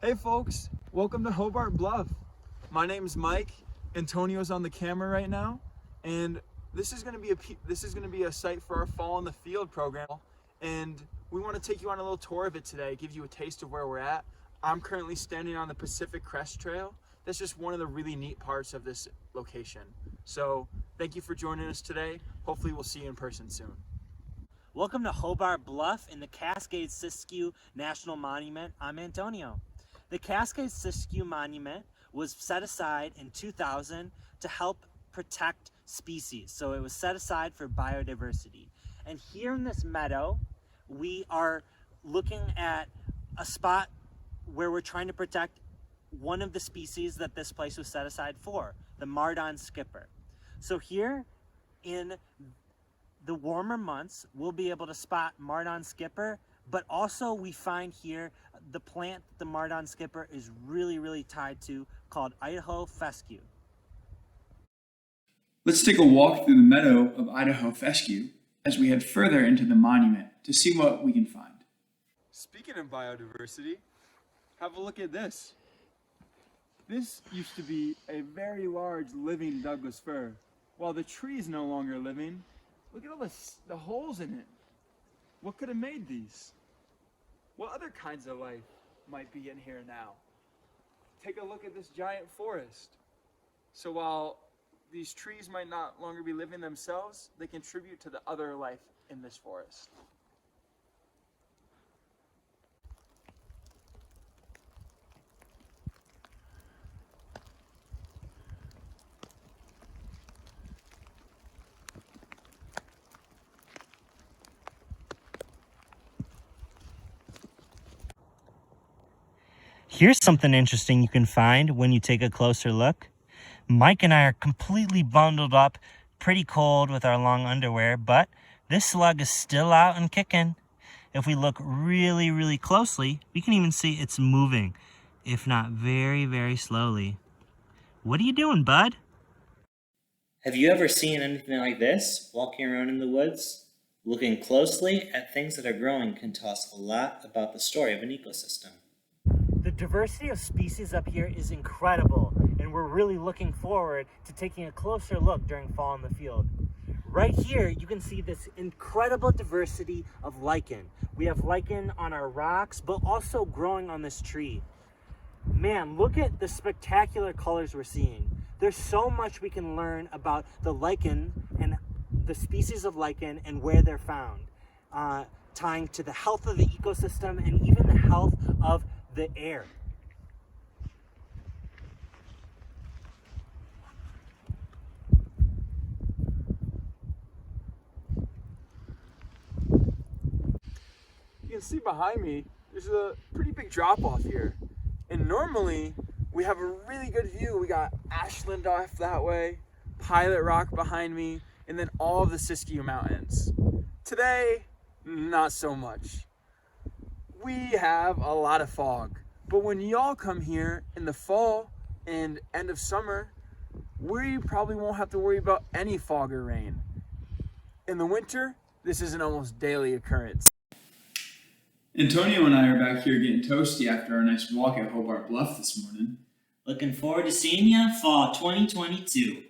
Hey folks, welcome to Hobart Bluff. My name's Mike. Antonio's on the camera right now, and this is going to be a site for our Fall in the Field program, and we want to take you on a little tour of it today, give you a taste of where we're at. I'm currently standing on the Pacific Crest Trail. That's just one of the really neat parts of this location. So thank you for joining us today. Hopefully we'll see you in person soon. Welcome to Hobart Bluff in the Cascade-Siskiyou National Monument. I'm Antonio. The Cascade-Siskiyou Monument was set aside in 2000 to help protect species. So it was set aside for biodiversity. And here in this meadow, we are looking at a spot where we're trying to protect one of the species that this place was set aside for, the Mardon skipper. So here in the warmer months, we'll be able to spot Mardon skipper, but also we find here the plant that the Mardon skipper is really tied to, called Idaho fescue. Let's take a walk through the meadow of Idaho fescue as we head further into the monument to see what we can find. Speaking of biodiversity, have a look at this. This used to be a very large living Douglas fir. While the tree is no longer living, look at all the holes in it. What could have made these? What other kinds of life might be in here now? Take a look at this giant forest. So while these trees might not longer be living themselves, they contribute to the other life in this forest. Here's something interesting you can find when you take a closer look. Mike and I are completely bundled up, pretty cold with our long underwear, but this slug is still out and kicking. If we look really closely, we can even see it's moving, if not very slowly. What are you doing, bud? Have you ever seen anything like this, walking around in the woods? Looking closely at things that are growing can tell us a lot about the story of an ecosystem. The diversity of species up here is incredible, and we're really looking forward to taking a closer look during Fall in the Field. Right here, you can see this incredible diversity of lichen. We have lichen on our rocks, but also growing on this tree. Man, look at the spectacular colors we're seeing. There's so much we can learn about the lichen and the species of lichen and where they're found, tying to the health of the ecosystem and even the health of the air. You can see behind me, there's a pretty big drop off here. And normally we have a really good view. We got Ashland off that way, Pilot Rock behind me, and then all of the Siskiyou Mountains. Today, not so much. We have a lot of fog. But when y'all come here in the fall and end of summer, we probably won't have to worry about any fog or rain. In the winter, this is an almost daily occurrence. Antonio and I are back here getting toasty after our nice walk at Hobart Bluff this morning. Looking forward to seeing you fall 2022.